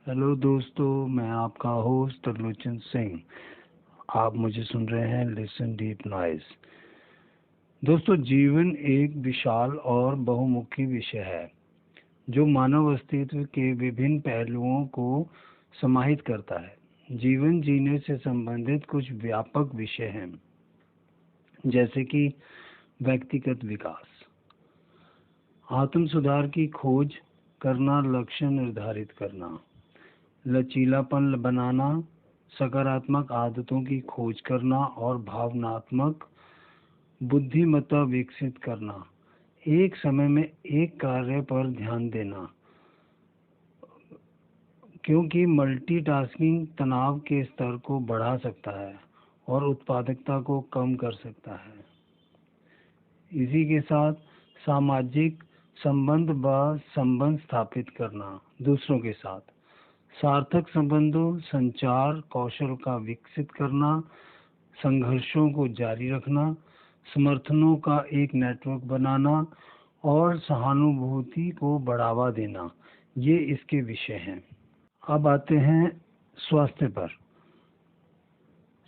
Hello दोस्तों, मैं आपका होस्ट तरलोचन सिंह। आप मुझे सुन रहे हैं लिसन डीप नॉइज। दोस्तों, जीवन एक विशाल और बहुमुखी विषय है जो मानव अस्तित्व के विभिन्न पहलुओं को समाहित करता है। जीवन जीने से संबंधित कुछ व्यापक विषय हैं, जैसे कि व्यक्तिगत विकास, आत्म सुधार की खोज करना, लक्ष्य निर्धारित करना, लचीलापन बनाना, सकारात्मक आदतों की खोज करना और भावनात्मक बुद्धिमत्ता विकसित करना, एक समय में एक कार्य पर ध्यान देना, क्योंकि मल्टीटास्किंग तनाव के स्तर को बढ़ा सकता है और उत्पादकता को कम कर सकता है। इसी के साथ सामाजिक संबंध स्थापित करना, दूसरों के साथ सार्थक संबंधों, संचार कौशल का विकसित करना, संघर्षों को जारी रखना, समर्थनों का एक नेटवर्क बनाना और सहानुभूति को बढ़ावा देना, ये इसके विषय हैं। अब आते हैं स्वास्थ्य पर।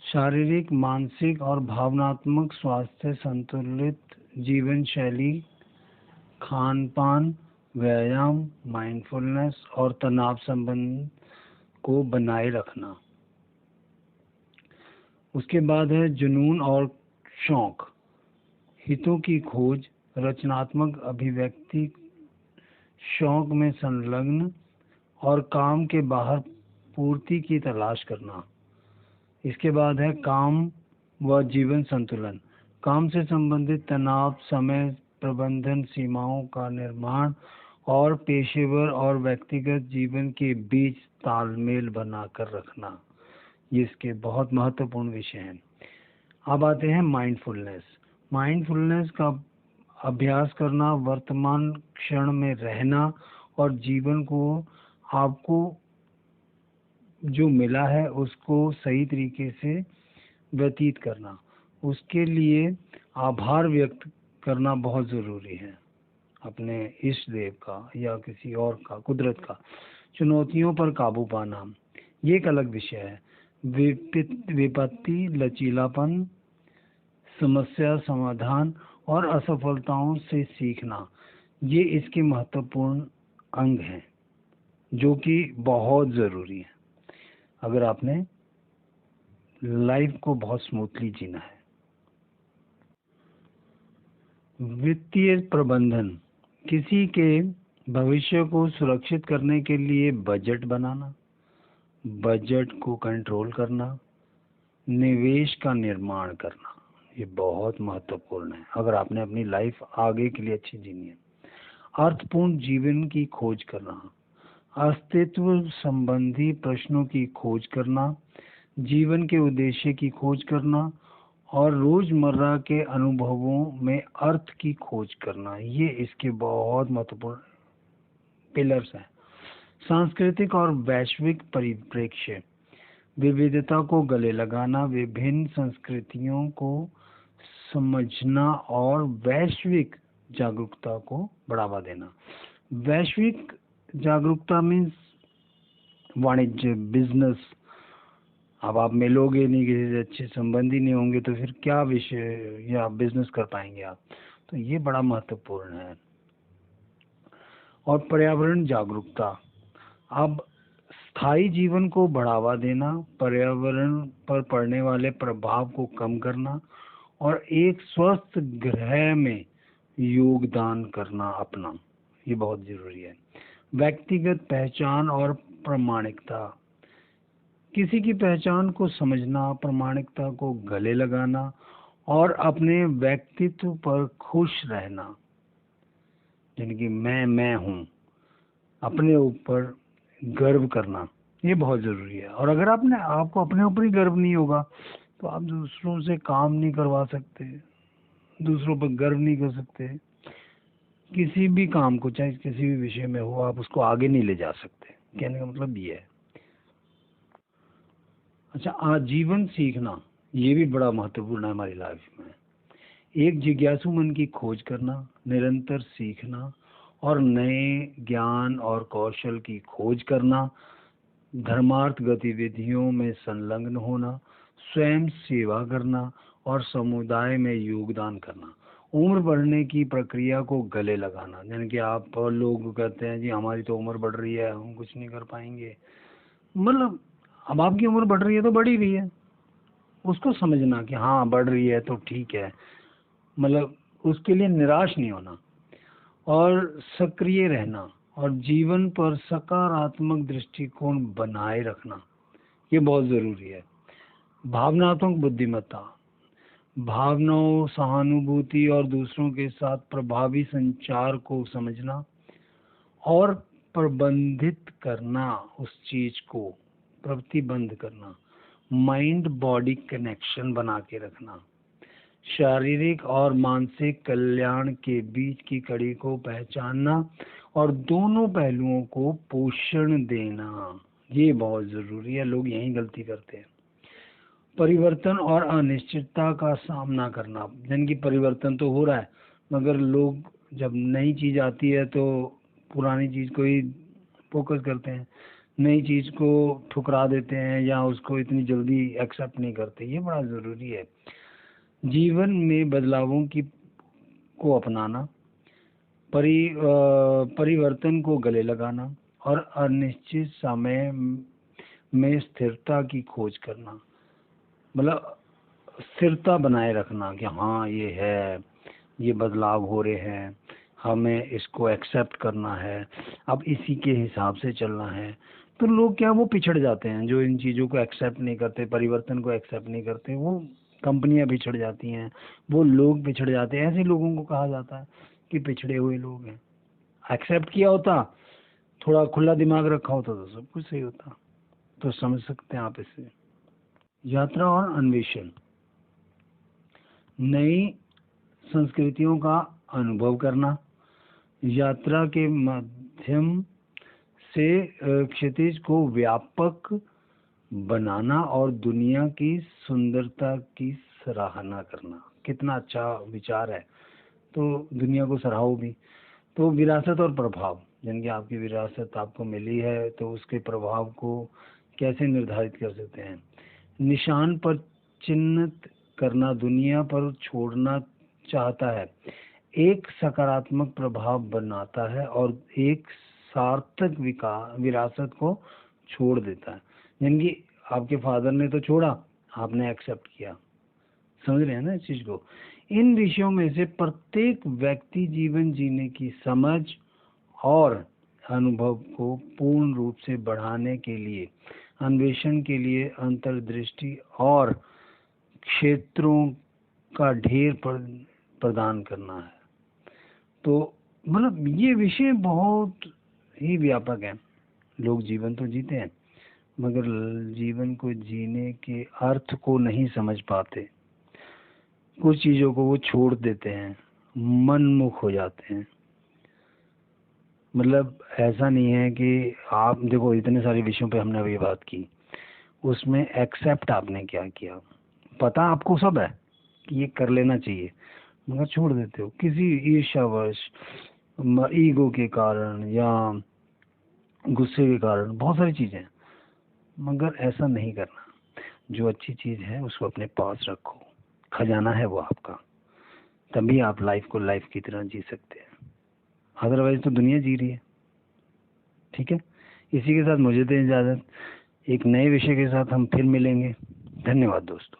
शारीरिक, मानसिक और भावनात्मक स्वास्थ्य, संतुलित जीवन शैली, खान पान, व्यायाम, माइंडफुलनेस और तनाव संबंध को बनाए रखना। उसके बाद है जुनून और शौक, हितों की खोज, रचनात्मक अभिव्यक्ति, शौक में संलग्न और काम के बाहर पूर्ति की तलाश करना। इसके बाद है काम व जीवन संतुलन, काम से संबंधित तनाव, समय प्रबंधन, सीमाओं का निर्माण और पेशेवर और व्यक्तिगत जीवन के बीच तालमेल बनाकर रखना। ये इसके बहुत महत्वपूर्ण विषय हैं। अब आते हैं माइंडफुलनेस। माइंडफुलनेस का अभ्यास करना, वर्तमान क्षण में रहना और जीवन को आपको जो मिला है उसको सही तरीके से व्यतीत करना। उसके लिए आभार व्यक्त करना बहुत ज़रूरी है, अपने इष्ट देव का या किसी और का, कुदरत का। चुनौतियों पर काबू पाना, ये एक अलग विषय है। विपत्ति, लचीलापन, समस्या समाधान और असफलताओं से सीखना, ये इसके महत्वपूर्ण अंग हैं जो कि बहुत ज़रूरी है अगर आपने लाइफ को बहुत स्मूथली जीना है। वित्तीय प्रबंधन, किसी के भविष्य को सुरक्षित करने के लिए बजट बनाना, बजट को कंट्रोल करना, निवेश का निर्माण करना, ये बहुत महत्वपूर्ण है अगर आपने अपनी लाइफ आगे के लिए अच्छी जीनी है। अर्थपूर्ण जीवन की खोज करना, अस्तित्व संबंधी प्रश्नों की खोज करना, जीवन के उद्देश्य की खोज करना और रोजमर्रा के अनुभवों में अर्थ की खोज करना, ये इसके बहुत महत्वपूर्ण पिलर्स हैं। सांस्कृतिक और वैश्विक परिप्रेक्ष्य, विविधता को गले लगाना, विभिन्न संस्कृतियों को समझना और वैश्विक जागरूकता को बढ़ावा देना। वैश्विक जागरूकता मीन्स वाणिज्य, बिजनेस। अब आप मिलोगे नहीं, किसी से अच्छे संबंधी नहीं होंगे तो फिर क्या विषय या बिजनेस कर पाएंगे आप। तो ये बड़ा महत्वपूर्ण है। और पर्यावरण जागरूकता, अब स्थायी जीवन को बढ़ावा देना, पर्यावरण पर पड़ने वाले प्रभाव को कम करना और एक स्वस्थ ग्रह में योगदान करना अपना, ये बहुत जरूरी है। व्यक्तिगत पहचान और प्रामाणिकता, किसी की पहचान को समझना, प्रामाणिकता को गले लगाना और अपने व्यक्तित्व पर खुश रहना, यानी कि मैं हूँ, अपने ऊपर गर्व करना, ये बहुत ज़रूरी है। और अगर आपको अपने ऊपर ही गर्व नहीं होगा तो आप दूसरों से काम नहीं करवा सकते, दूसरों पर गर्व नहीं कर सकते। किसी भी काम को, चाहे किसी भी विषय में हो, आप उसको आगे नहीं ले जा सकते। कहने का मतलब ये है। अच्छा, आजीवन सीखना, ये भी बड़ा महत्वपूर्ण है हमारी लाइफ में। एक जिज्ञासु मन की खोज करना, निरंतर सीखना और नए ज्ञान और कौशल की खोज करना, धर्मार्थ गतिविधियों में संलग्न होना, स्वयं सेवा करना और समुदाय में योगदान करना। उम्र बढ़ने की प्रक्रिया को गले लगाना, यानी कि आप लोग कहते हैं जी हमारी तो उम्र बढ़ रही है, हम कुछ नहीं कर पाएंगे। मतलब अब आपकी उम्र बढ़ रही है तो बढ़ी रही है, उसको समझना कि हाँ बढ़ रही है तो ठीक है, मतलब उसके लिए निराश नहीं होना और सक्रिय रहना और जीवन पर सकारात्मक दृष्टिकोण बनाए रखना, ये बहुत ज़रूरी है। भावनात्मक बुद्धिमत्ता, भावनाओं, सहानुभूति और दूसरों के साथ प्रभावी संचार को समझना और प्रबंधित करना, उस चीज को प्रतिबंध करना। माइंड बॉडी कनेक्शन बना के रखना, शारीरिक और मानसिक कल्याण के बीच की कड़ी को पहचानना और दोनों पहलुओं को पोषण देना, ये बहुत ज़रूरी है। लोग यही गलती करते हैं। परिवर्तन और अनिश्चितता का सामना करना, यानी कि परिवर्तन तो हो रहा है मगर लोग जब नई चीज़ आती है तो पुरानी चीज़ को ही फोकस करते हैं, नई चीज़ को ठुकरा देते हैं या उसको इतनी जल्दी एक्सेप्ट नहीं करते। ये बड़ा ज़रूरी है। जीवन में बदलावों की को अपनाना, परिवर्तन को गले लगाना और अनिश्चित समय में स्थिरता की खोज करना, मतलब स्थिरता बनाए रखना कि हाँ ये है, ये बदलाव हो रहे हैं, हमें इसको एक्सेप्ट करना है, अब इसी के हिसाब से चलना है। तो लोग क्या वो पिछड़ जाते हैं, जो इन चीज़ों को एक्सेप्ट नहीं करते, परिवर्तन को एक्सेप्ट नहीं करते, वो कंपनियां पिछड़ जाती हैं, वो लोग पिछड़ जाते हैं। ऐसे लोगों को कहा जाता है कि पिछड़े हुए लोग हैं। एक्सेप्ट किया होता, थोड़ा खुला दिमाग रखा होता तो सब कुछ सही होता। तो समझ सकते हैं आप इससे। यात्रा और अन्वेषण, नई संस्कृतियों का अनुभव करना, यात्रा के माध्यम से क्षितिज को व्यापक बनाना और दुनिया की सुंदरता की सराहना करना। कितना अच्छा विचार है। तो दुनिया को सराहो भी। तो विरासत और प्रभाव, यानी कि आपकी विरासत आपको मिली है तो उसके प्रभाव को कैसे निर्धारित कर सकते हैं। निशान पर चिन्हित करना, दुनिया पर छोड़ना चाहता है, एक सकारात्मक प्रभाव बनाता है और एक सार्थक विरासत को छोड़ देता है। यानी कि आपके फादर ने तो छोड़ा, आपने एक्सेप्ट किया। समझ रहे हैं ना इस चीज को। इन विषयों में से प्रत्येक व्यक्ति जीवन जीने की समझ और अनुभव को पूर्ण रूप से बढ़ाने के लिए, अन्वेषण के लिए अंतर्दृष्टि और क्षेत्रों का ढेर प्रदान करना है। तो मतलब ये विषय बहुत ही व्यापक है। लोग जीवन तो जीते हैं मगर जीवन को जीने के अर्थ को नहीं समझ पाते। कुछ चीज़ों को वो छोड़ देते हैं, मनमुख हो जाते हैं। मतलब ऐसा नहीं है कि आप देखो, इतने सारे विषयों पे हमने अभी बात की, उसमें एक्सेप्ट आपने क्या किया, पता आपको सब है कि ये कर लेना चाहिए मगर छोड़ देते हो किसी ईर्ष्यावश, ईगो के कारण या गुस्से के कारण, बहुत सारी चीज़ें। मगर ऐसा नहीं करना। जो अच्छी चीज़ है उसको अपने पास रखो, खजाना है वो आपका, तभी आप लाइफ को लाइफ की तरह जी सकते हैं। अदरवाइज तो दुनिया जी रही है। ठीक है, इसी के साथ मुझे दें इजाज़त। एक नए विषय के साथ हम फिर मिलेंगे। धन्यवाद दोस्तों।